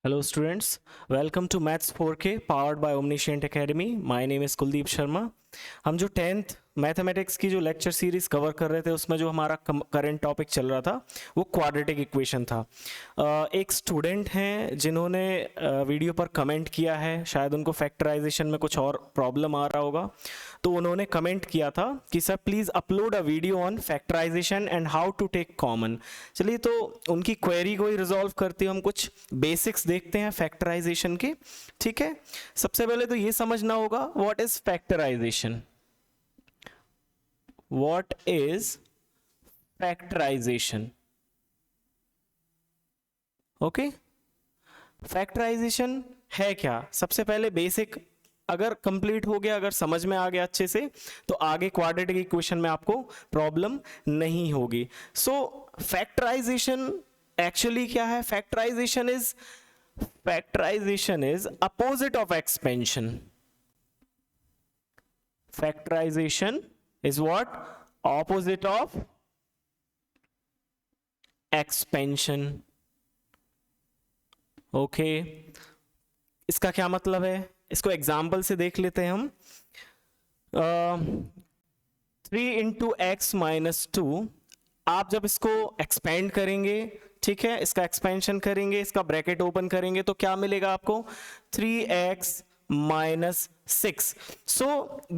Hello students, welcome to Maths 4K powered by Omniscient Academy. My name is Kuldeep Sharma. हम जो 10th mathematics की जो lecture series cover कर रहे थे उसमें जो हमारा करंट टॉपिक चल रहा था वो क्वाड्रेटिक इक्वेशन था। एक स्टूडेंट हैं जिन्होंने वीडियो पर कमेंट किया है, शायद उनको फैक्टराइजेशन में कुछ और प्रॉब्लम आ रहा होगा, तो उन्होंने कमेंट किया था कि sir please upload a video on factorization and how to take common. चलिए तो उनकी क्वेरी को ही रिजॉल्व करते हम कुछ बेसिक्स देखते हैं फैक्टराइजेशन के। ठीक है, सबसे पहले तो ये समझना होगा what is factorization. What is factorization? Okay, factorization है क्या? सबसे पहले बेसिक अगर कंप्लीट हो गया, अगर समझ में आ गया अच्छे से, तो आगे क्वाड्रेटिक इक्वेशन में आपको प्रॉब्लम नहीं होगी। सो फैक्टराइजेशन एक्चुअली क्या है? Factorization is opposite of expansion. Factorization is what? Opposite of expansion. Okay, इसका क्या मतलब है? इसको एग्जाम्पल से देख लेते हैं हम। 3 इंटू एक्स माइनस 2, आप जब इसको एक्सपेंड करेंगे, ठीक है, इसका एक्सपेंशन करेंगे, इसका ब्रैकेट ओपन करेंगे, तो क्या मिलेगा आपको? 3x minus 6. So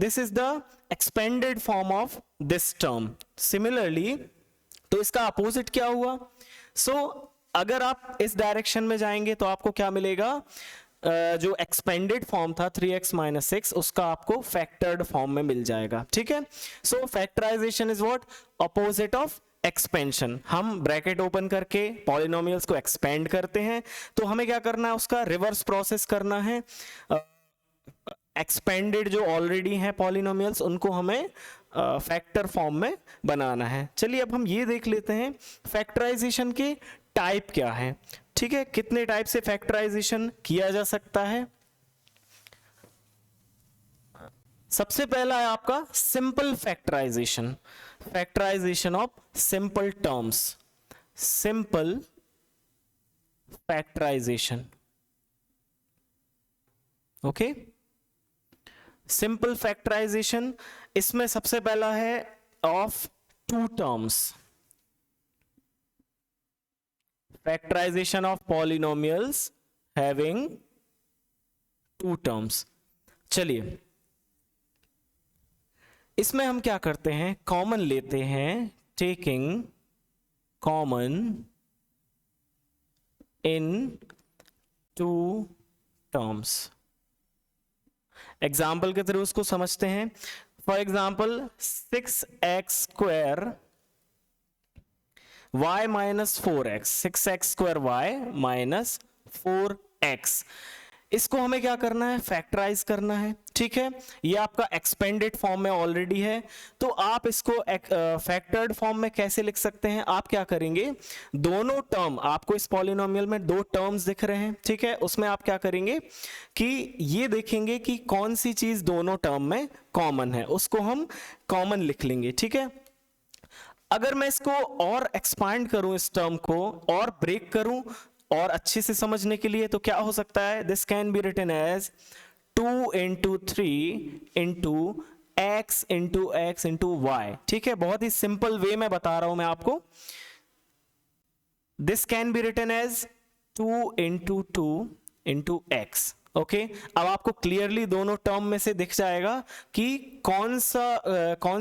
this is the expanded form of this term. Similarly, तो इसका अपोजिट क्या हुआ? अगर आप इस डायरेक्शन में जाएंगे तो आपको क्या मिलेगा? जो एक्सपेंडेड फॉर्म था 3x माइनस 6, उसका आपको फैक्टर्ड फॉर्म में मिल जाएगा। ठीक है, so factorisation is what? Opposite of expansion. हम ब्रैकेट ओपन करके पॉलिनोमियल्स को एक्सपेंड करते हैं, तो हमें क्या करना है? उसका रिवर्स प्रोसेस करना है। एक्सपेंडेड जो ऑलरेडी हैं पॉलिनोमियल्स, उनको हमें फैक्टर फॉर्म में बनाना है। चलिए अब हम ये देख लेते हैं फैक्टराइजेशन के टाइप क्या है। ठीक है, कितने टाइप से फैक्टराइजेशन किया जा सकता है? सबसे पहला है आपका simple factorization, factorization of simple terms, simple factorization. Okay, simple factorization, इसमें सबसे पहला है of two terms, factorization of polynomials having two terms. चलिए इसमें हम क्या करते हैं? कॉमन लेते हैं, taking common in two terms. Example के थ्रू उसको समझते हैं। For example 6x square y minus 4x, 6x square y minus 4x, इसको हमें क्या करना है? फैक्टराइज करना है। ठीक है, ये आपका एक्सपेंडेड फॉर्म में ऑलरेडी है, तो आप इसको फैक्टर्ड फॉर्म में कैसे लिख सकते हैं? आप क्या करेंगे? दोनों टर्म, आपको इस पॉलिनोमियल में दो टर्म्स दिख रहे हैं, ठीक है, उसमें आप क्या करेंगे कि ये देखेंगे कि कौन सी चीज दोनों टर्म में कॉमन है, उसको हम कॉमन लिख लेंगे। ठीक है, अगर मैं इसको और एक्सपांड करूं, इस टर्म को और ब्रेक करूं और अच्छे से समझने के लिए, तो क्या हो सकता है? This can be written as 2 into 3 into x into x into y. ठीक है, बहुत ही सिंपल वे में बता रहा हूं मैं आपको। This can be written as 2 into 2 into x. Okay, अब आपको क्लियरली दोनों टर्म में से दिख जाएगा कि कौन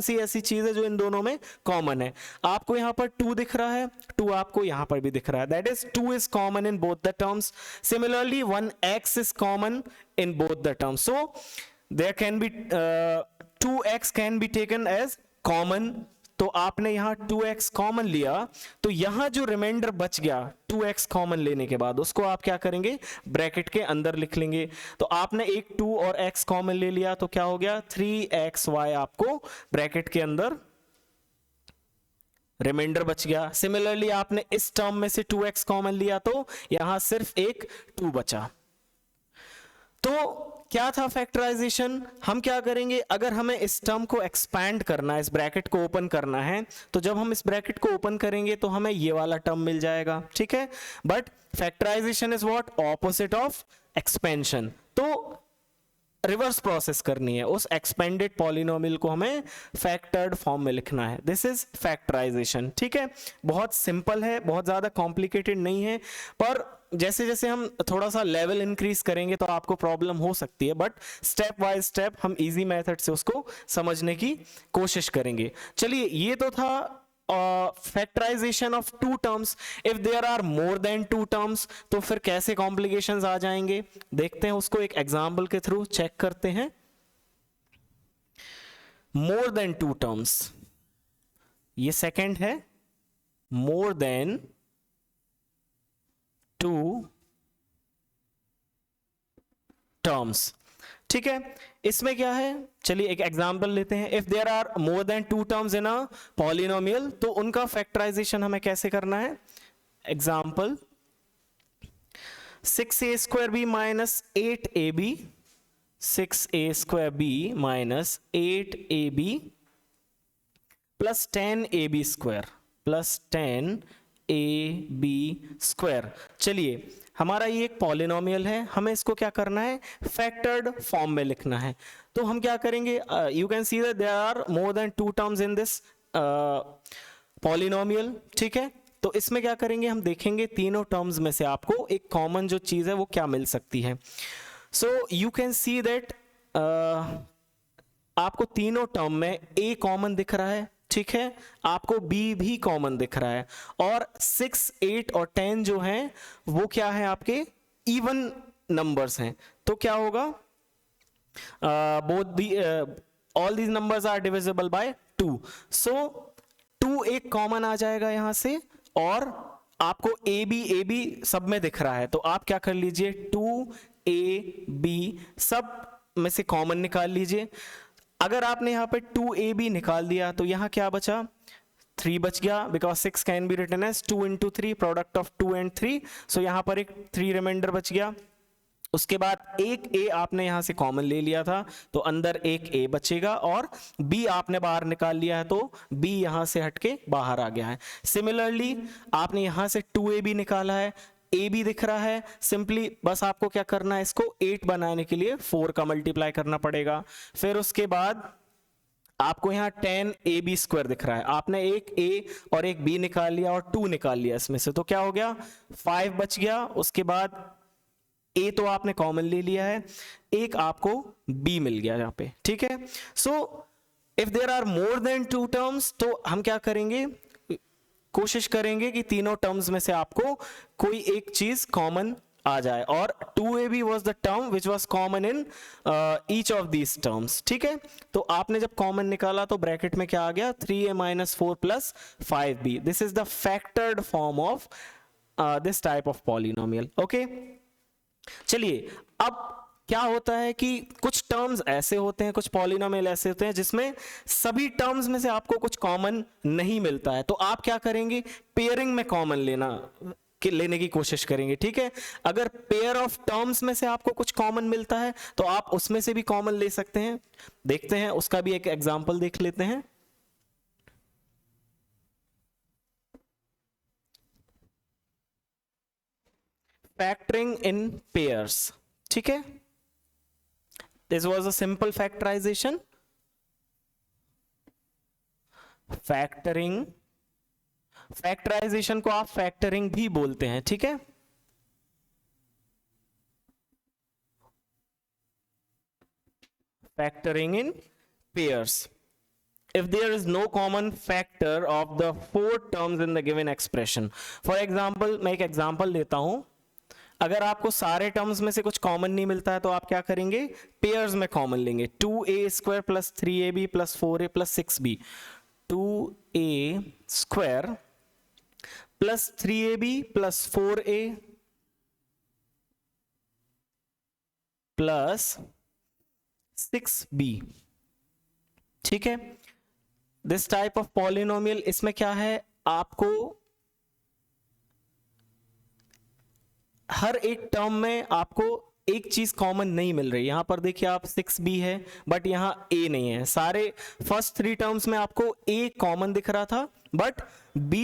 सी ऐसी चीज है जो इन दोनों में कॉमन है। आपको यहां पर 2 दिख रहा है, 2 आपको यहां पर भी दिख रहा है, that is 2 is common in both the terms. Similarly 1x is common in both the terms, so there can be 2x can be taken as common. तो आपने यहां 2x कॉमन लिया, तो यहां जो रिमाइंडर बच गया 2x कॉमन लेने के बाद, उसको आप क्या करेंगे? ब्रैकेट के अंदर लिख लेंगे। तो आपने एक 2 और x कॉमन ले लिया, तो क्या हो गया? 3xy आपको ब्रैकेट के अंदर रिमाइंडर बच गया। सिमिलरली आपने इस टर्म में से 2x कॉमन लिया, तो यहां सिर्फ एक 2 बचा। तो क्या था फैक्टराइजेशन? हम क्या करेंगे, अगर हमें इस टर्म को एक्सपैंड करना है, इस ब्रैकेट को ओपन करना है, तो जब हम इस ब्रैकेट को ओपन करेंगे तो हमें ये वाला टर्म मिल जाएगा, ठीक है। But factorization is what? Opposite of expansion. तो रिवर्स प्रोसेस करनी है, उस एक्सपेंडेड पॉलिनोमियल को हमें फैक्टर्ड फॉर्म में लिखना है। दिस इज फैक्टराइजेशन, ठीक है। बहुत सिंपल है, बहुत ज़्यादा कॉम्प्लिकेटेड नहीं है, पर जैसे जैसे हम थोड़ा सा लेवल इंक्रीज करेंगे तो आपको प्रॉब्लम हो सकती है, बट स्टेप बाय स्टेप हम इजी मेथड से उसको समझने की कोशिश करेंगे। चलिए, ये तो था factorization of two terms. If there are more than two terms तो फिर कैसे कॉम्प्लिकेशंस आ जाएंगे, देखते हैं उसको एक एग्जांपल के थ्रू चेक करते हैं। मोर देन टू टर्म्स, ये सेकंड है, मोर देन टू टर्म्स, ठीक है। इसमें क्या है, चलिए एक एग्जांपल लेते हैं। If there are more than two terms in a polynomial, तो उनका फैक्टराइजेशन हमें कैसे करना है। Example 6a² minus 8ab, 6a² minus 8ab plus 10ab² plus 10ab²। चलिए, हमारा ये एक पॉलिनोमियल है, हमें इसको क्या करना है, फैक्टर्ड फॉर्म में लिखना है। तो हम क्या करेंगे, you can see that there are more than two terms in this polynomial, ठीक है। तो इसमें क्या करेंगे, हम देखेंगे तीनों टर्म्स में से आपको एक कॉमन जो चीज है वो क्या मिल सकती है। So you can see that आपको तीनों टर्म में a कॉमन दिख रहा है, ठीक है, आपको b भी कॉमन दिख रहा है, और 6, 8 और 10 जो हैं वो क्या है, आपके इवन नंबर्स हैं। तो क्या होगा, both the all these numbers are divisible by 2, so 2 एक कॉमन आ जाएगा यहां से, और आपको ए बी सब में दिख रहा है, तो आप क्या कर लीजिए, 2ab सब में से कॉमन निकाल लीजिए। अगर आपने यहाँ पे 2ab निकाल दिया तो यहाँ क्या बचा, 3 बच गया, because 6 can be written as 2 into 3, product of 2 and 3, so यहाँ पर एक 3 रिमाइंडर बच गया। उसके बाद एक a आपने यहाँ से कॉमन ले लिया था, तो अंदर एक a बचेगा, और b आपने बाहर निकाल लिया है, तो b यहाँ से हटके बाहर आ गया है। सिमिलरली आपने यहाँ से 2ab निकाला है, a भी दिख रहा है, सिंपली बस आपको क्या करना है, इसको 8 बनाने के लिए 4 का मल्टीप्लाई करना पड़ेगा। फिर उसके बाद आपको यहाँ 10ab² दिख रहा है, आपने एक a और एक b निकाल लिया और 2 निकाल लिया इसमें से, तो क्या हो गया, 5 बच गया। उसके बाद a तो आपने कॉमन ले लिया है, एक आपको b मिल गया यहाँ पे, ठीक है। So if there are more than two terms, तो हम क्या करेंगे, कोशिश करेंगे कि तीनों टर्म्स में से आपको कोई एक चीज कॉमन आ जाए, और 2ab was the term which was common in each of these terms, ठीक है। तो आपने जब कॉमन निकाला तो ब्रैकेट में क्या आ गया, 3a - 4 + 5b। This is the factored form of this type of polynomial, okay. चलिए, अब क्या होता है कि कुछ टर्म्स ऐसे होते हैं, कुछ पॉलिनोमियल ऐसे होते हैं जिसमें सभी टर्म्स में से आपको कुछ कॉमन नहीं मिलता है, तो आप क्या करेंगे, पेयरिंग में कॉमन लेने की कोशिश करेंगे, ठीक है। अगर पेयर ऑफ टर्म्स में से आपको कुछ कॉमन मिलता है तो आप उसमें से भी कॉमन ले सकते हैं। देखते हैं, उसका भी एक एग्जांपल देख लेते हैं। फैक्टरिंग इन पेयर्स, ठीक है, this was a simple factorization. Factorization को आप फैक्टरिंग भी बोलते हैं, ठीक है। Factoring in pairs, if there is no common factor of the 4 terms in the given expression. For example, मैं एक एग्जांपल लेता हूं, अगर आपको सारे टर्म्स में से कुछ कॉमन नहीं मिलता है तो आप क्या करेंगे, पेयर्स में कॉमन लेंगे। 2a² + 3ab + 4a + 6b, 2a² + 3ab + 4a + 6b, ठीक है। दिस टाइप ऑफ पॉलिनोमियल, इसमें क्या है, आपको हर एक टर्म में आपको एक चीज कॉमन नहीं मिल रही। यहां पर देखिए आप 6b है बट यहां a नहीं है। सारे फर्स्ट 3 टर्म्स में आपको a कॉमन दिख रहा था बट b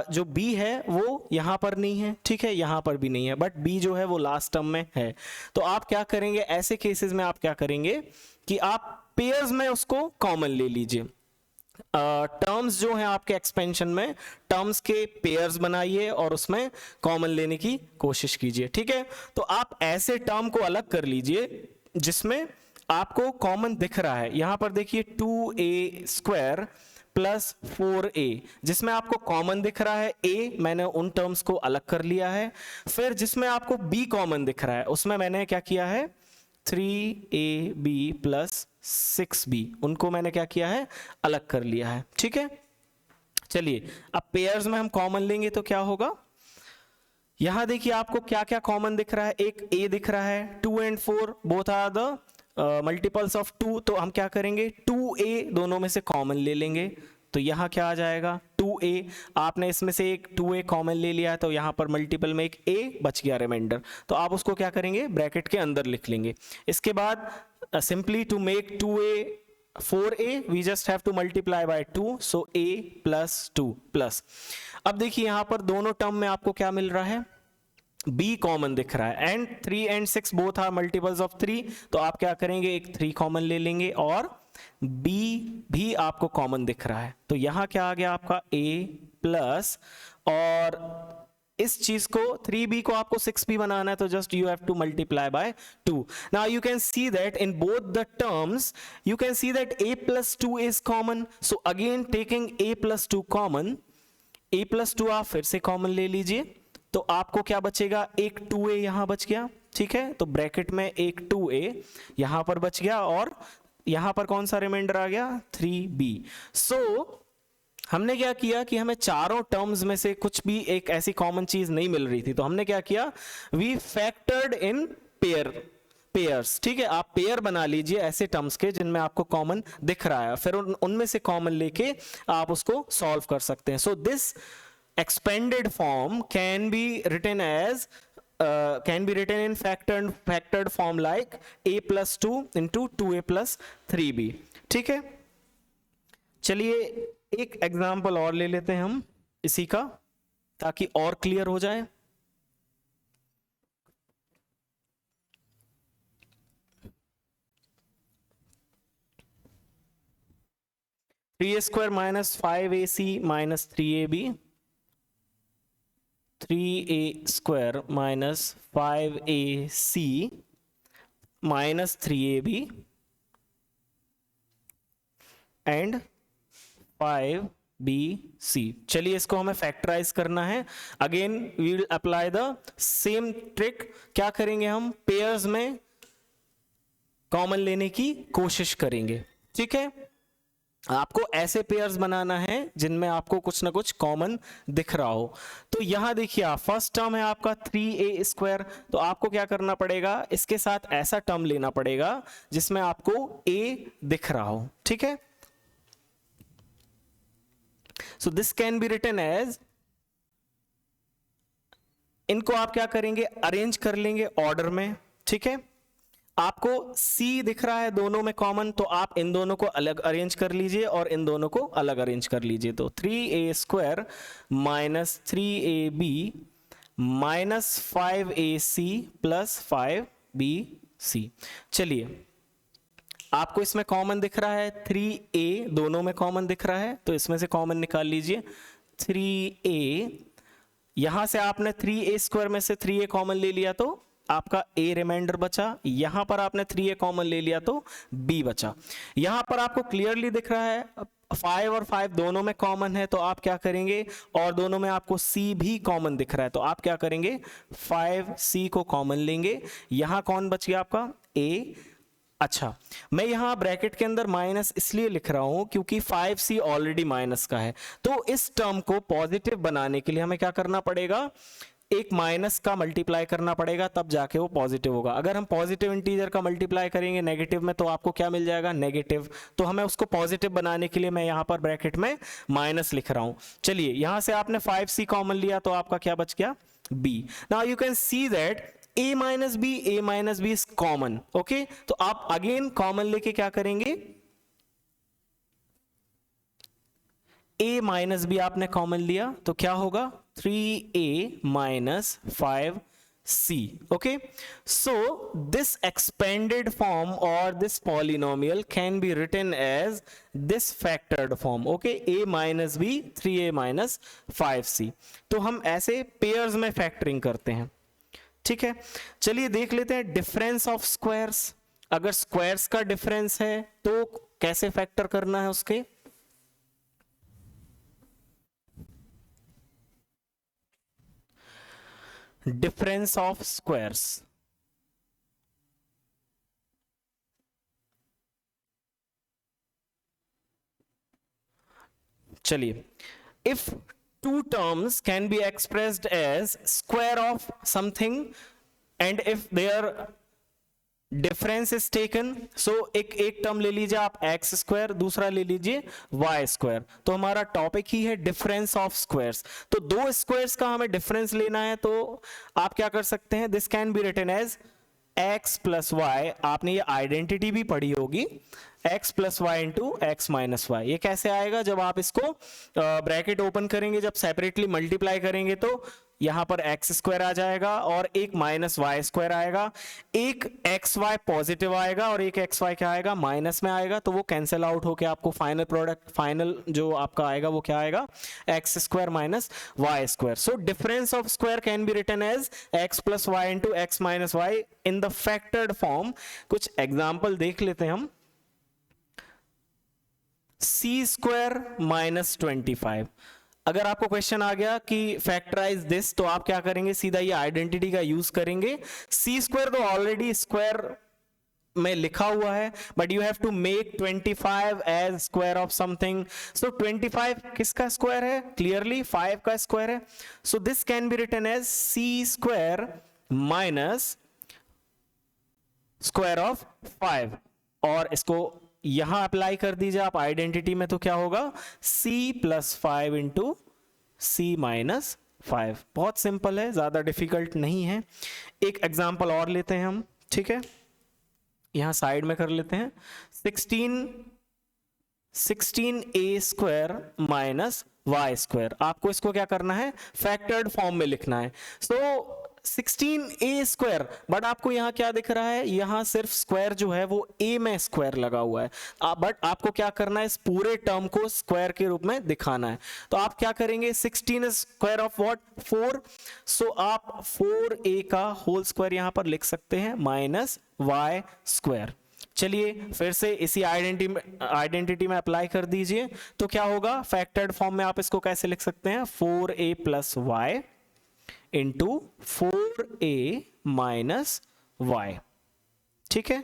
जो b है वो यहां पर नहीं है, ठीक है, यहां पर भी नहीं है, बट b जो है वो लास्ट टर्म में है। तो आप क्या करेंगे ऐसे केसेस में, आप क्या करेंगे कि आप पेयर्स में उसको कॉमन ले लीजिए। टर्म्स जो हैं आपके एक्सपेंशन में, टर्म्स के पेयर्स बनाइए और उसमें कॉमन लेने की कोशिश कीजिए, ठीक है। तो आप ऐसे टर्म को अलग कर लीजिए जिसमें आपको कॉमन दिख रहा है। यहां पर देखिए 2a स्क्वायर प्लस 4a, जिसमें आपको कॉमन दिख रहा है a, मैंने उन टर्म्स को अलग कर लिया है। फिर जिसमें आपको b कॉमन दिख रहा है उसमें मैंने क्या किया है 3ab प्लस 6b, उनको मैंने क्या किया है अलग कर लिया है, ठीक है। चलिए अब पेयर्स में हम कॉमन लेंगे तो क्या होगा, यहां देखिए आपको क्या क्या कॉमन दिख रहा है। एक a दिख रहा है, 2 and 4 both are the multiples of 2, तो हम क्या करेंगे 2a दोनों में से कॉमन ले लेंगे। तो यहाँ क्या आ जाएगा 2a, आपने इसमें से एक 2a कॉमन ले लिया है तो यहाँ पर मल्टीपल में एक a बच गया रिमाइंडर, तो आप उसको क्या करेंगे ब्रैकेट के अंदर लिख लेंगे। इसके बाद simply to make 2a 4a we just have to multiply by 2, so a plus 2 plus. अब देखिए यहाँ पर दोनों टर्म में आपको क्या मिल रहा है b कॉमन दिख रहा है and 3 and 6 both are multiples of 3, तो आप क्या करेंगे एक 3 कॉमन ले लेंगे और b भी आपको कॉमन दिख रहा है। तो यहां क्या आ गया आपका a प्लस, और इस चीज को 3b को आपको 6b बनाना है तो just you have to multiply by 2। Now you can see that in both the terms you can see that a plus 2 is common, so again taking a plus 2 common, a plus 2 आप फिर से common ले लीजिए तो आपको क्या बचेगा एक 2a यहां बच गया, ठीक है। तो ब्रैकेट में एक 2a यहां पर बच गया और यहां पर कौन सा रिमाइंडर आ गया 3b। सो हमने क्या किया कि हमें चारों टर्म्स में से कुछ भी एक ऐसी कॉमन चीज नहीं मिल रही थी, तो हमने क्या किया वी फैक्टर्ड इन पेयर्स, ठीक है। आप पेयर बना लीजिए ऐसे टर्म्स के जिनमें आपको कॉमन दिख रहा है, फिर उनमें से कॉमन लेके आप उसको सॉल्व कर सकते हैं। So this expanded form can be written in factored form like a plus 2 into 2a plus 3b, ठीक है। चलिए एक एग्जांपल और ले लेते हैं हम इसी का ताकि और क्लियर हो जाए। Three a square minus 5ac minus 3ab, 3a square minus 5ac minus 3ab and 5bc। चलिए इसको हमें फैक्टराइज करना है। Again we will apply the same trick. क्या करेंगे हम पेयर्स में कॉमन लेने की कोशिश करेंगे, ठीक है। आपको ऐसे पेयर्स बनाना है जिनमें आपको कुछ ना कुछ कॉमन दिख रहा हो। तो यहां देखिए आप फर्स्ट टर्म है आपका 3a स्क्वायर, तो आपको क्या करना पड़ेगा इसके साथ ऐसा टर्म लेना पड़ेगा जिसमें आपको a दिख रहा हो, ठीक है। So this can be written as, इनको आप क्या करेंगे अरेंज कर लेंगे ऑर्डर में, ठीक है। आपको c दिख रहा है दोनों में कॉमन, तो आप इन दोनों को अलग अरेंज कर लीजिए और इन दोनों को अलग अरेंज कर लीजिए। तो 3a square minus 3ab minus 5ac plus 5bc। चलिए आपको इसमें कॉमन दिख रहा है 3a, दोनों में कॉमन दिख रहा है तो इसमें से कॉमन निकाल लीजिए 3a। यहां से आपने 3a स्क्वायर में से 3a कॉमन ले लिया तो आपका a रिमाइंडर बचा, यहां पर आपने 3a कॉमन ले लिया तो b बचा। यहां पर आपको क्लियरली दिख रहा है 5 और 5 दोनों में कॉमन है, तो आप क्या करेंगे, और दोनों में आपको c भी कॉमन दिख रहा है तो आप क्या करेंगे 5c को कॉमन लेंगे। यहां कौन बच गया आपका a। अच्छा मैं यहां ब्रैकेट के अंदर माइनस इसलिए लिख रहा हूं क्योंकि 5c ऑलरेडी माइनस का है, तो इस टर्म को पॉजिटिव बनाने के लिए हमें क्या करना पड़ेगा, एक माइनस का मल्टीप्लाई करना पड़ेगा, तब जाके वो पॉजिटिव होगा। अगर हम पॉजिटिव इंटीजर का मल्टीप्लाई करेंगे नेगेटिव में तो आपको क्या मिल जाएगा नेगेटिव, तो हमें उसको पॉजिटिव बनाने के लिए मैं यहां पर ब्रैकेट में माइनस लिख रहा हूं। चलिए यहां से आपने 5c कॉमन लिया तो आपका क्या बच गया b। Now you can see that a minus b is common, okay. तो आप अगेन कॉमन लेके क्या करेंगे, a माइनस बी आपने कॉमन लिया तो क्या होगा 3a minus 5c, okay. So this expanded form or this polynomial can be written as this factored form, okay, a minus b 3a minus 5c. तो हम ऐसे पेयर्स में फैक्टरिंग करते हैं, ठीक है। चलिए देख लेते हैं डिफरेंस ऑफ स्क्वायर्स। अगर स्क्वायर्स का डिफरेंस है तो कैसे फैक्टर करना है उसके, डिफरेंस ऑफ स्क्वायर्स। चलिए, if two terms can be expressed as square of something and if their difference is taken, so एक टर्म ले लीजिए आप एक्स स्क्वायर, दूसरा ले लीजिए वाई स्क्वायर, तो हमारा टॉपिक ही है डिफरेंस ऑफ स्क्वायर्स। तो दो स्क्वायर्स का हमें डिफरेंस लेना है, तो आप क्या कर सकते हैं, this can be written as x plus y. आपने ये आइडेंटिटी भी पढ़ी होगी, x plus y into x minus y. ये कैसे आएगा, जब आप इसको ब्रैकेट ओपन करेंगे, जब सेपरेटली मल्टीप्लाई करेंगे तो यहां पर एक्स स्क्वायर आ जाएगा और एक माइनस वाई स्क्वायर आएगा, एक एक्स वाई पॉजिटिव आएगा और एक एक्स वाई क्या आएगा, माइनस में आएगा, तो वो कैंसिल आउट होके आपको फाइनल प्रोडक्ट, फाइनल जो आपका आएगा वो क्या आएगा, x square minus y square. So difference of square can be written as x plus y into x minus y in the factored form. कुछ एग्जाम्पल देख लेते हैं हम। सी स्क्वायर माइनस 25, अगर आपको क्वेश्चन आ गया कि फैक्टराइज दिस, तो आप क्या करेंगे, सीधा ये आइडेंटिटी का यूज करेंगे। सी स्क्वायर तो ऑलरेडी स्क्वायर में लिखा हुआ है, but you have to make 25 as square of something. So 25 किसका स्क्वायर है, क्लियरली 5 का स्क्वायर है। So this can be written as C square minus square of 5, और इसको यहां अप्लाई कर दीजिए आप आइडेंटिटी में, तो क्या होगा c प्लस 5 इंटू सी माइनस 5। बहुत सिंपल है, ज्यादा डिफिकल्ट नहीं है। एक एग्जांपल और लेते हैं हम, ठीक है, यहां साइड में कर लेते हैं। 16a square minus y square, आपको इसको क्या करना है, फैक्टर्ड फॉर्म में लिखना है। सो 16a स्क्वायर, बट आपको यहां क्या दिख रहा है, यहां सिर्फ स्क्वायर जो है वो a में स्क्वायर लगा हुआ है, बट आपको क्या करना है, इस पूरे टर्म को स्क्वायर के रूप में दिखाना है। तो आप क्या करेंगे, 16 स्क्वायर ऑफ व्हाट, 4। सो आप 4a का होल स्क्वायर यहां पर लिख सकते हैं माइनस वाई स्क्वायर। चलिए फिर से इसी आइडेंटिटी में अप्लाई कर दीजिए, तो क्या होगा, फैक्टर्ड फॉर्म में आप इसको कैसे लिख सकते हैं, 4a plus y into 4a minus y, ठीक है।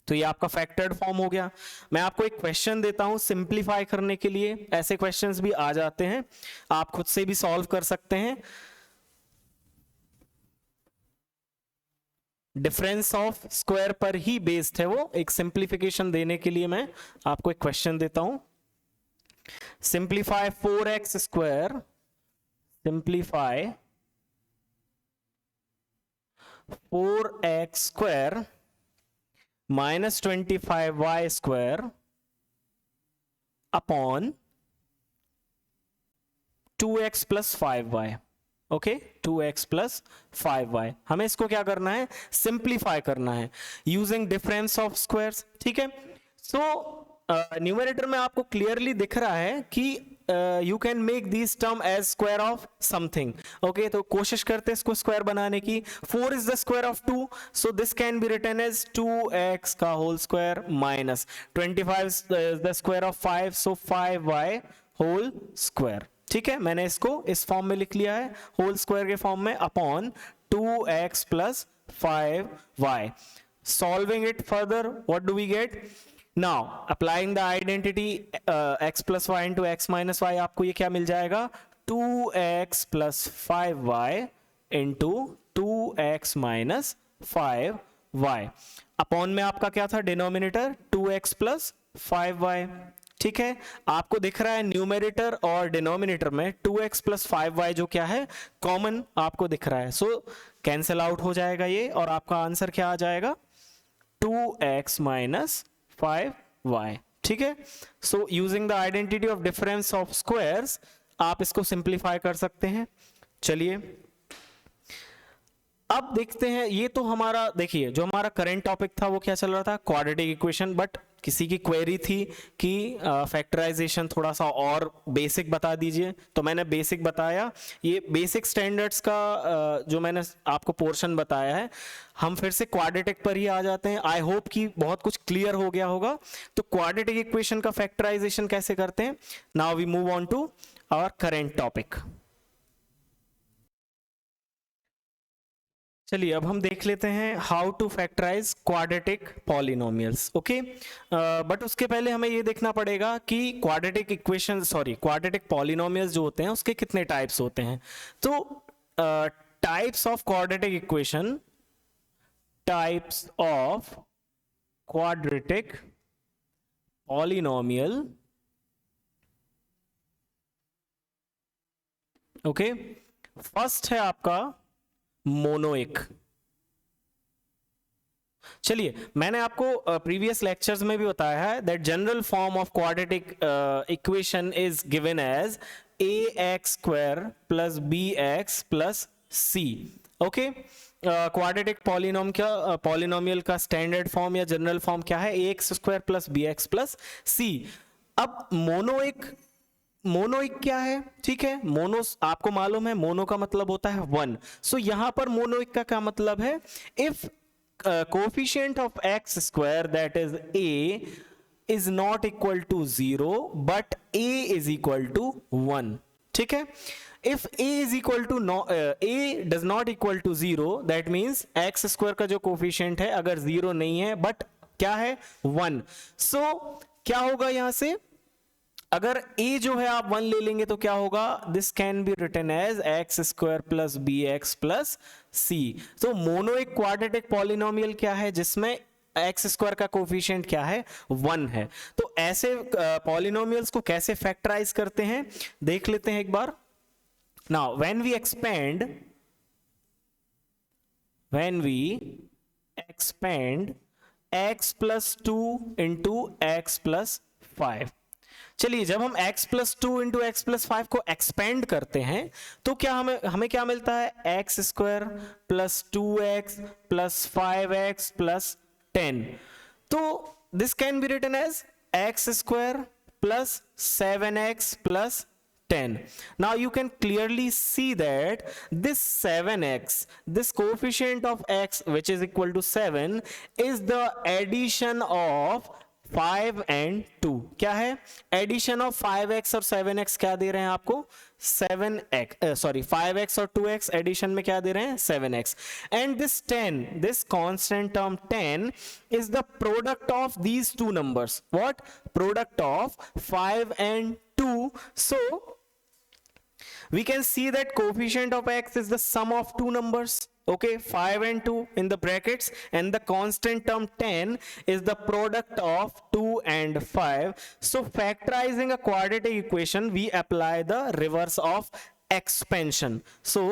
तो ये आपका फैक्टर्ड फॉर्म हो गया। मैं आपको एक क्वेश्चन देता हूं सिंप्लीफाई करने के लिए, ऐसे क्वेश्चंस भी आ जाते हैं, आप खुद से भी सॉल्व कर सकते हैं। डिफरेंस ऑफ स्क्वायर पर ही बेस्ड है वो, एक सिंप्लीफिकेशन देने के लिए मैं आपको एक क्वेश्चन देता हूं। Simplify 4x square, simplify 4x square minus 25y square upon 2x plus 5y, okay, 2x plus 5y। हमें इसको क्या करना है, सिंप्लीफाई करना है यूजिंग डिफरेंस ऑफ स्क्वायर्स, ठीक है। सो न्यूमरेटर में आपको क्लियरली दिख रहा है कि you can make this term as square of something, okay. तो कोशिश करते हैं इसको स्क्वायर बनाने की। 4 is the square of 2, so this can be written as 2x का whole square minus 25 is the square of 5, so 5y whole square, ठीक है। मैंने इसको इस फॉर्म में लिख लिया है, होल स्क्वायर के फॉर्म में, upon 2x plus 5y। Solving it further, what do we get, now applying the identity x plus y into x minus y, आपको ये क्या मिल जाएगा, 2x plus 5y into 2x minus 5y। Upon में आपका क्या था denominator, 2x plus 5y, ठीक है, आपको दिख रहा है न्यूमेरेटर और डिनोमिनेटर में 2x प्लस 5y जो क्या है कॉमन आपको दिख रहा है, सो कैंसिल आउट हो जाएगा ये और आपका आंसर क्या आ जाएगा 2x माइनस 5y। ठीक है, so using the identity of difference of squares आप इसको सिंप्लीफाई कर सकते हैं। चलिए अब देखते हैं, ये तो हमारा देखिए जो हमारा करंट टॉपिक था वो क्या चल रहा था क्वाड्रेटिक इक्वेशन, बट किसी की क्वेरी थी कि फैक्टराइजेशन थोड़ा सा और बेसिक बता दीजिए, तो मैंने बेसिक बताया। ये बेसिक स्टैंडर्ड्स का जो मैंने आपको पोर्शन बताया है, हम फिर से क्वाड्रेटिक पर ही आ जाते हैं। आई होप कि बहुत कुछ क्लियर हो गया होगा। तो क्वाड्रेटिक इक्वेशन का फैक्टराइजेशन कैसे करते हैं, now we move on to our current topic. चलिए अब हम देख लेते हैं how to factorize quadratic polynomials. Okay, but उसके पहले हमें ये देखना पड़ेगा कि क्वाड्रेटिक पॉलिनोमियल्स जो होते हैं उसके कितने टाइप्स होते हैं। तो types of quadratic equation, types of quadratic polynomial. Okay, first है आपका मोनोइक। चलिए मैंने आपको प्रीवियस लेक्चर्स में भी बताया है that general form of quadratic equation is given as ax square plus bx plus c। Okay, quadratic polynomial का स्टैंडर्ड फॉर्म या जनरल फॉर्म क्या है, ax square plus bx plus c। अब मोनोइक क्या है, ठीक है, मोनो आपको मालूम है मोनो का मतलब होता है वन। सो यहां पर मोनोइक का क्या मतलब है, if coefficient of x square that is a is not equal to 0 but a is equal to 1। ठीक है, if a is equal to a does not equal to 0 that means x square का जो coefficient है अगर 0 नहीं है but क्या है 1। सो क्या होगा यहां से, अगर a जो है आप 1 ले लेंगे तो क्या होगा, this can be written as x square plus B X plus C. तो मोनोइक क्वाड्रेटिक पॉलिनोमियल क्या है जिसमें एक्स स्क्वायर का कोफिशिएंट क्या है 1 है। तो ऐसे पॉलिनोमियल्स को कैसे फैक्टराइज करते हैं देख लेते हैं एक बार। Now when we expand x plus 2 into x plus 5। चलिए जब हम x plus 2 into x plus 5 को एक्सपेंड करते हैं तो क्या हमें क्या मिलता है, x square plus 2x plus 5x plus 10। तो this can be written as x square plus 7x plus 10। Now you can clearly see that this 7x, this coefficient of x which is equal to 7 is the addition of 5 and 2। क्या है, addition of 5x और 7x क्या दे रहे हैं आपको 5x और 2x addition में क्या दे रहे हैं 7x। And this 10, this constant term 10 is the product of these two numbers. What, product of 5 and 2। So we can see that coefficient of x is the sum of two numbers, okay, 5 and 2 in the brackets, and the constant term 10 is the product of 2 and 5. So factorizing a quadratic equation we apply the reverse of expansion. So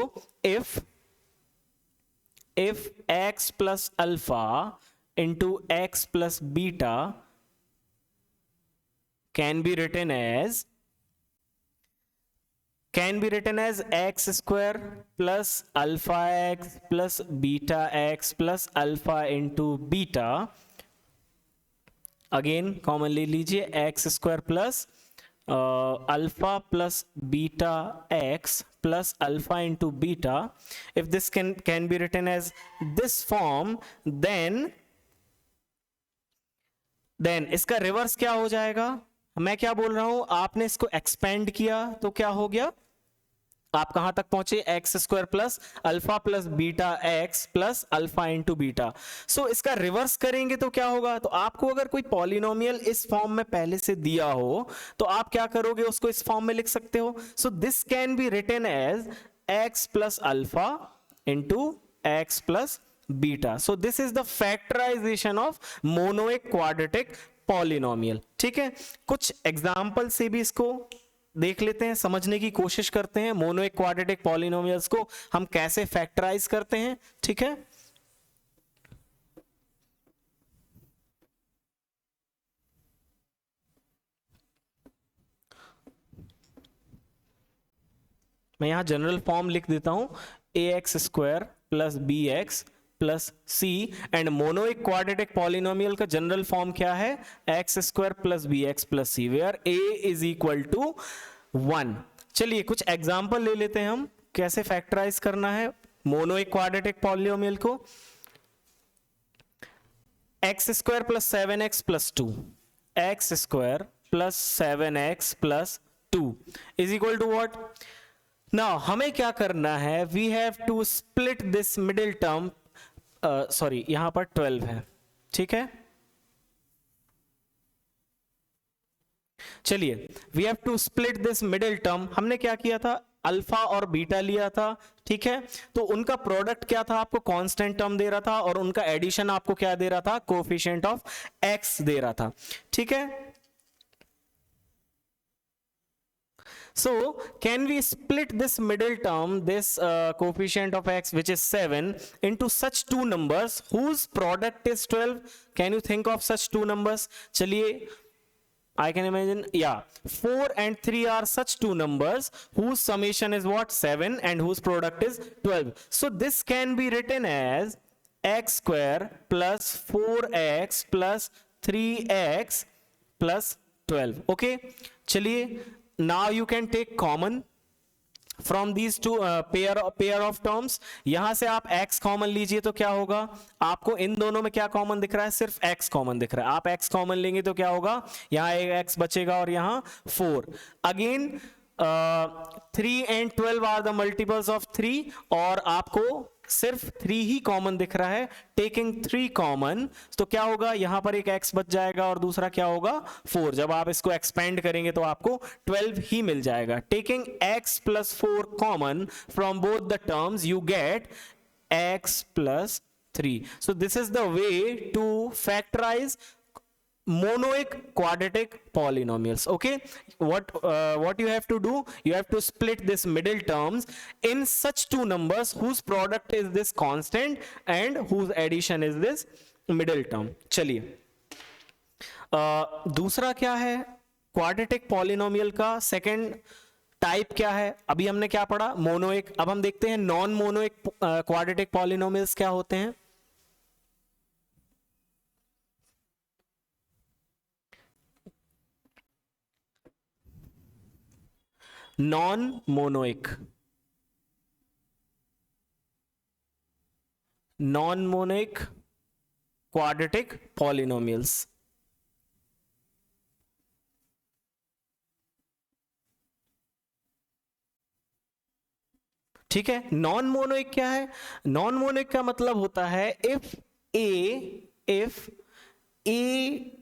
if x plus alpha into x plus beta can be written as x square plus alpha x plus beta x plus alpha into beta। Again common ले लीजिए, x square plus alpha plus beta x plus alpha into beta। if this can be written as this form, then इसका reverse क्या हो जाएगा, मैं क्या बोल रहा हूं, आपने इसको एक्सपेंड किया तो क्या हो गया, आप कहां तक पहुंचे, X square plus alpha plus beta X plus alpha into beta. So इसका रिवर्स करेंगे तो क्या होगा, तो आपको अगर कोई पॉलिनोमियल इस फॉर्म में पहले से दिया हो तो आप क्या करोगे, उसको इस फॉर्म में लिख सकते हो। So this can be written as x plus alpha into x plus beta. So this is the factorization of monoic quadratic polynomial. ठीक है, कुछ एग्जाम्पल से भी इसको देख लेते हैं, समझने की कोशिश करते हैं मोनोइक क्वाड्रेटिक पॉलिनोमियल्स को हम कैसे फैक्टराइज करते हैं। ठीक है, मैं यहां जनरल फॉर्म लिख देता हूं, A X square plus B X plus C, and monic quadratic polynomial का जनरल फॉर्म क्या है, x square plus B X plus C, where A is equal to 1। चलिए कुछ एग्जांपल ले लेते हैं हम कैसे फैक्टराइज करना है मोनोइक क्वाड्रेटिक पॉलिनोमियल को। X square plus 7x plus 2, x square plus 7x plus 2 is equal to what. Now हमें क्या करना है, we have to split this middle term, sorry यहां पर 12 है। ठीक है, चलिए we have to split this middle term. हमने क्या किया था, अल्फा और बीटा लिया था। ठीक है, तो उनका प्रोडक्ट क्या था, आपको कांस्टेंट टर्म दे रहा था, और उनका एडिशन आपको क्या दे रहा था, कोफिशिएंट ऑफ एक्स दे रहा था। ठीक है, so can we split this middle term, this coefficient of x which is 7, into such two numbers whose product is 12? Can you think of such two numbers? चलिए I can imagine, yeah, 4 and 3 are such two numbers whose summation is what, 7, and whose product is 12. So this can be written as x square plus 4x plus 3x plus 12. Okay, चलिए now you can take common from these two pair of terms. यहां से आप x common लीजिए तो क्या होगा, आपको इन दोनों में क्या कॉमन दिख रहा है, सिर्फ x कॉमन दिख रहा है। आप x कॉमन लेंगे तो क्या होगा, यहां एक x बचेगा और यहां 4। Again 3 and 12 are the multiples of 3, और आपको सिर्फ 3 ही कॉमन दिख रहा है। टेकिंग 3 कॉमन तो क्या होगा, यहां पर एक x बच जाएगा और दूसरा क्या होगा, 4। जब आप इसको एक्सपेंड करेंगे तो आपको 12 ही मिल जाएगा। Taking x plus 4 common from both the terms you get x plus 3। So this is the way to factorize monoic quadratic polynomials. Okay, what you have to do, you have to split this middle terms in such two numbers whose product is this constant and whose addition is this middle term. चलिए दूसरा क्या है, quadratic polynomial का second type क्या है। अभी हमने क्या पढ़ा, मोनोइक। अब हम देखते हैं नॉन मोनोइक क्वाड्रेटिक पॉलिनोमियल्स क्या होते हैं। Non monic quadratic polynomials. ठीक है, नॉन मोनोइक क्या है, नॉन मोनोइक का मतलब होता है if a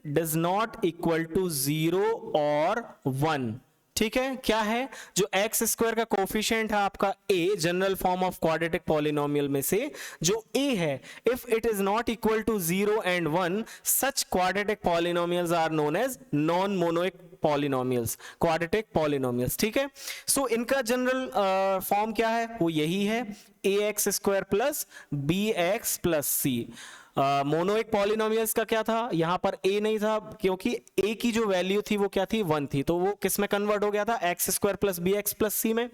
does not equal to 0 और 1। ठीक है, क्या है, जो एक्स स्क्वायर का कोफिशिएंट है आपका a, general form of quadratic polynomial में से जो a है, if it is not equal to 0 and 1, such quadratic polynomials are known as non monic polynomials, quadratic polynomials. ठीक है, सो इनका जनरल फॉर्म क्या है, वो यही है, A X square plus B X plus C. Monic polynomials का क्या था, यहां पर a नहीं था क्योंकि a की जो वैल्यू थी वो क्या थी, 1 थी, तो वो किस में कन्वर्ट हो गया था, X square plus B X plus C में।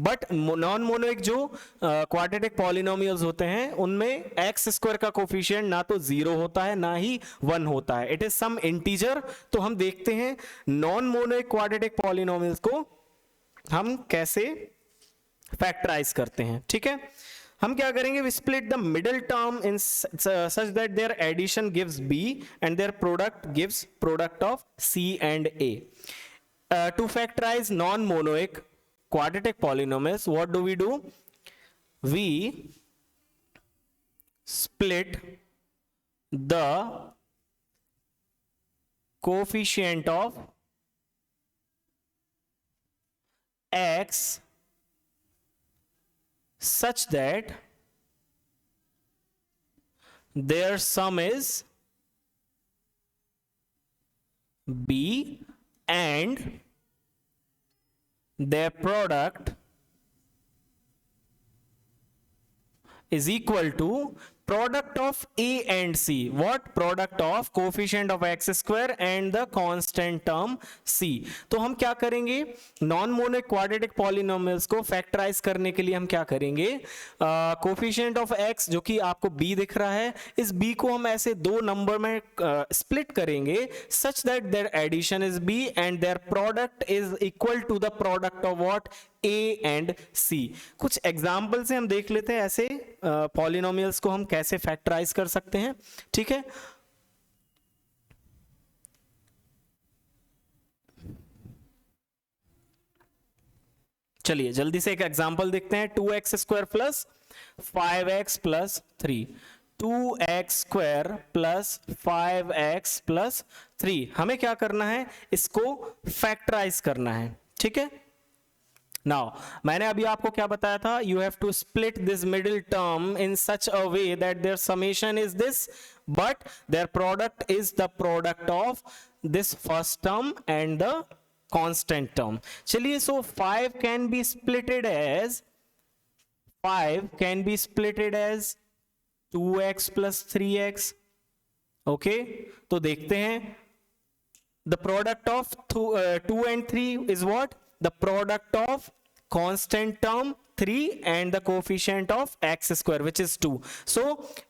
बट नॉन मोनोइक जो क्वाड्रेटिक पॉलिनोमियल्स होते हैं उनमें एक्स स्क्वायर का कोफिशिएंट ना तो 0 होता है ना ही 1 होता है, इट इज सम इंटीजर। तो हम देखते हैं नॉन मोनोइक क्वाड्रेटिक पॉलिनोमियल्स को हम कैसे फैक्टराइज करते हैं। ठीक है, हम क्या करेंगे, we split the middle term in such that their addition gives b and their product gives product of c and a. To factorize non-monoic quadratic polynomials, what do? We split the coefficient of x such that their sum is b and their product is equal to product of a and c. What? Product of coefficient of x square and the constant term c. तो हम क्या करेंगे, non monic quadratic polynomials को factorise करने के लिए हम क्या करेंगे, कोफिशिएंट ऑफ x जो कि आपको b दिख रहा है, इस b को हम ऐसे दो नंबर में स्प्लिट करेंगे such that their addition is b and their product is equal to the product of what, a and c. कुछ एग्जाम्पल से हम देख लेते हैं ऐसे पॉलिनोमियल्स को हम कैसे फैक्टराइज कर सकते हैं. ठीक है, चलिए जल्दी से एक एग्जाम्पल देखते हैं. 2x square plus 5x plus 3, 2x square plus 5x plus 3. हमें क्या करना है, इसको फैक्टराइज करना है. ठीक है, नाउ मैंने अभी आपको क्या बताया था, you have to split this middle term in such a way that their summation is this but their product is the product of this first term and the constant term. चलिए, so 5 can be splitted as 2x plus 3x. Okay, तो देखते हैं, the product of 2 and 3 is what, the product of constant term 3 and the coefficient of x square which is 2. so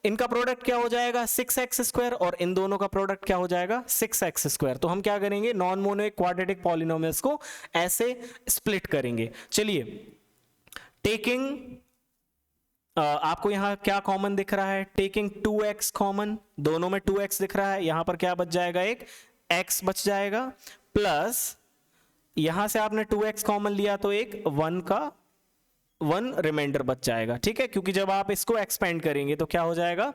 इनका product क्या हो जाएगा, 6x square, और इन दोनों का प्रोडक्ट क्या हो जाएगा, 6x स्क्वायर. तो हम क्या करेंगे, नॉन मोनोइक क्वाड्रेटिक पॉलिनोमियल्स को ऐसे स्प्लिट करेंगे. चलिए, टेकिंग आपको यहां क्या कॉमन दिख रहा है, टेकिंग 2x कॉमन, दोनों में 2x दिख रहा है, यहां पर क्या बच जाएगा, एक x बच जाएगा, प्लस यहां से आपने 2x कॉमन लिया तो एक 1 रिमाइंडर बच जाएगा. ठीक है, क्योंकि जब आप इसको एक्सपेंड करेंगे तो क्या हो जाएगा,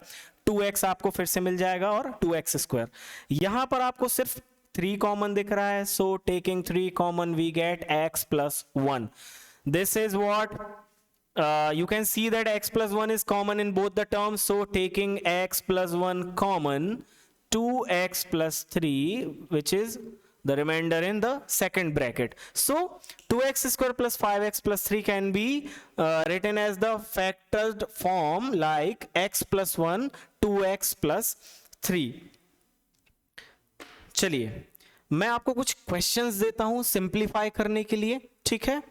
2x आपको फिर से मिल जाएगा और 2x स्क्वायर. यहां पर आपको सिर्फ 3 कॉमन दिख रहा है, so taking 3 common we get x plus 1. This is what, you can see that x plus 1 is common in both the terms, so taking x plus 1 common, 2x plus 3 which is the remainder in the second bracket. So 2x square plus 5x plus 3 can be written as the factored form like x plus 1 2x plus 3. चलिए, मैं आपको कुछ questions देता हूं simplify करने के लिए. ठीक है,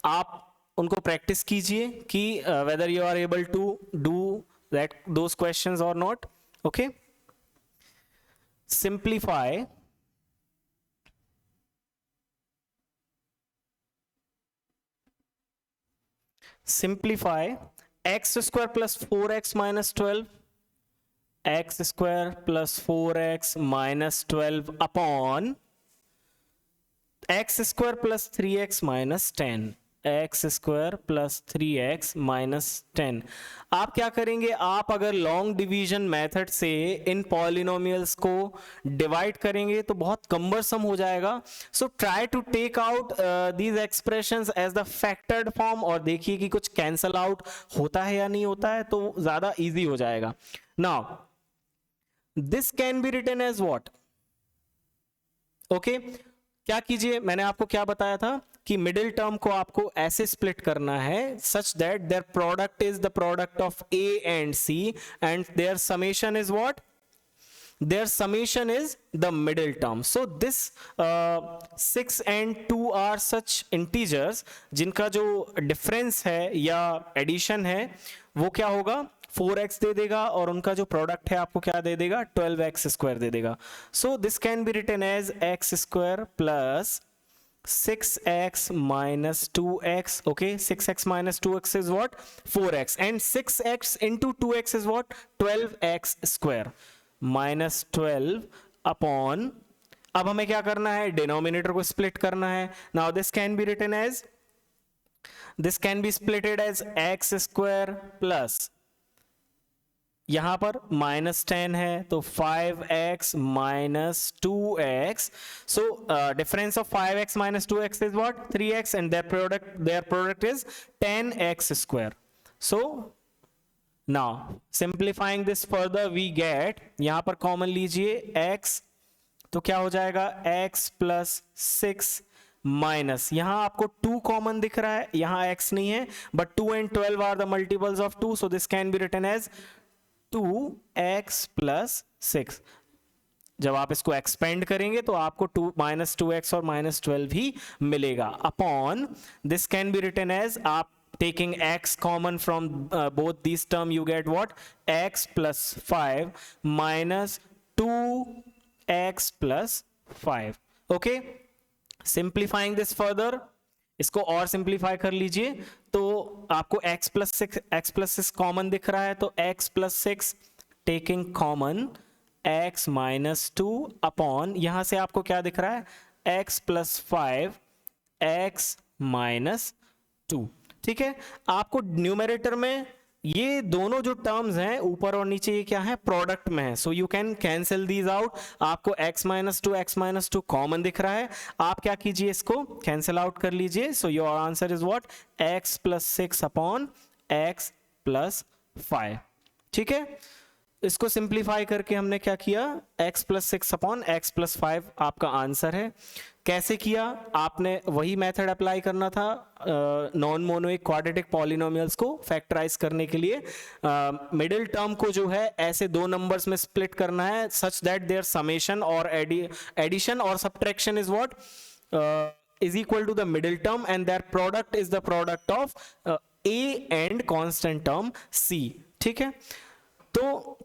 आप उनको प्रैक्टिस कीजिए कि whether you are able to do those questions or not. Okay, simplify x square plus 4x minus 12, x square plus 4x minus 12 upon x square plus 3x minus 10, x square plus 3x minus 10. आप क्या करेंगे, आप अगर long division method से इन polynomials को divide करेंगे तो बहुत कम्बरसम हो जाएगा. So try to take out these expressions as the factored form और देखिए कि कुछ कैंसल आउट होता है या नहीं होता है, तो ज्यादा इजी हो जाएगा. Now this can be written as what. Okay, क्या कीजिए, मैंने आपको क्या बताया था कि मिडिल टर्म को आपको ऐसे स्प्लिट करना है such that their product is the product of a and c and their summation is what, their summation is the middle term. So this 6 and 2 are such integers जिनका जो difference है या addition है वो क्या होगा, 4x दे देगा, और उनका जो प्रोडक्ट है आपको क्या दे देगा, 12x स्क्वायर दे देगा. So this can be written as x square plus 6x minus 2x. okay, 6x minus 2x is what, 4x, and 6x into 2x is what, 12x square minus 12 upon, अब हमें क्या करना है, denominator को split करना है. Now this can be written as, this can be splitted as x square plus, यहां पर -10 है तो 5x minus 2x. so difference of 5x minus 2x is what, 3x, and their product is 10x square. so now simplifying this further we get, यहां पर common लीजिए x तो क्या हो जाएगा x प्लस 6 माइनस, यहां आपको 2 कॉमन दिख रहा है, यहां x नहीं है, but 2 and 12 are the multiples of 2, so this can be written as 2x plus 6। जब आप इसको एक्सपेंड करेंगे तो आपको 2 माइनस 2x और माइनस 12 ही मिलेगा, upon this can be written as, आप taking x common from both these term, you get what, x plus 5 minus 2x plus 5. okay, simplifying this further, इसको और सिंप्लीफाई कर लीजिए तो आपको x plus 6 कॉमन दिख रहा है, तो x plus 6 taking common x minus 2 upon, यहां से आपको क्या दिख रहा है, x plus 5 x minus 2। ठीक है, आपको न्यूमरेटर में ये दोनों जो टर्म्स हैं ऊपर और नीचे, ये क्या है, प्रोडक्ट में है, so you can cancel these out. आपको x माइनस टू कॉमन दिख रहा है, आप क्या कीजिए, इसको कैंसिल आउट कर लीजिए, so your answer is what, x plus 6 upon x plus 5। ठीक है, इसको सिंप्लीफाई करके हमने क्या किया, x plus 6 upon x plus 5 आपका आंसर है। कैसे किया, आपने वही मेथड अप्लाई करना था नॉन मोनोइक क्वाड्रेटिक पॉलिनोमियल्स को फैक्टराइज करने के लिए। मिडिल टर्म को जो है ऐसे दो नंबर्स में स्प्लिट करना है, सच दैट देयर समेशन और एडिशन और subtraction is what is equal to the middle term and their product is the product of a and constant term c। ठीक है, तो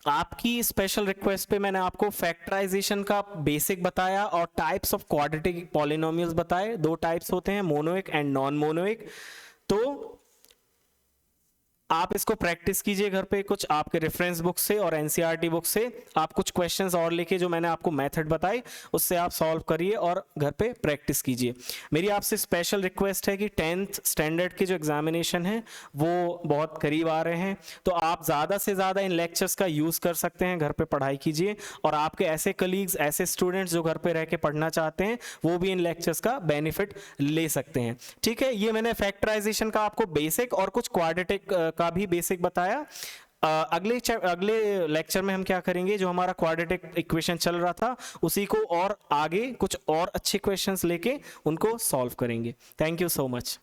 आपकी स्पेशल रिक्वेस्ट पे मैंने आपको फैक्टराइजेशन का बेसिक बताया और टाइप्स ऑफ क्वाड्रेटिक पॉलिनोमियल्स बताए। दो टाइप्स होते हैं, मोनोइक एंड नॉन मोनोइक। तो आप इसको प्रैक्टिस कीजिए घर पे, कुछ आपके रेफरेंस बुक से और एनसीईआरटी बुक से आप कुछ क्वेश्चंस और लेके जो मैंने आपको मेथड बताई उससे आप सॉल्व करिए और घर पे प्रैक्टिस कीजिए। मेरी आपसे स्पेशल रिक्वेस्ट है कि 10th स्टैंडर्ड के जो एग्जामिनेशन है वो बहुत करीब आ रहे हैं, तो आप ज़्यादा से ज़्यादा इन लेक्चर्स का यूज़ कर सकते हैं, घर पर पढ़ाई कीजिए और आपके ऐसे कलीग्स, ऐसे स्टूडेंट्स जो घर पर रह के पढ़ना चाहते हैं वो भी इन लेक्चर्स का बेनिफिट ले सकते हैं। ठीक है, ये मैंने फैक्टराइजेशन का आपको बेसिक और कुछ क्वाड्रेटिक का भी बेसिक बताया। अगले लेक्चर में हम क्या करेंगे, जो हमारा क्वाड्रेटिक इक्वेशन चल रहा था उसी को और आगे कुछ और अच्छे क्वेश्चंस लेके उनको सॉल्व करेंगे। Thank you so much.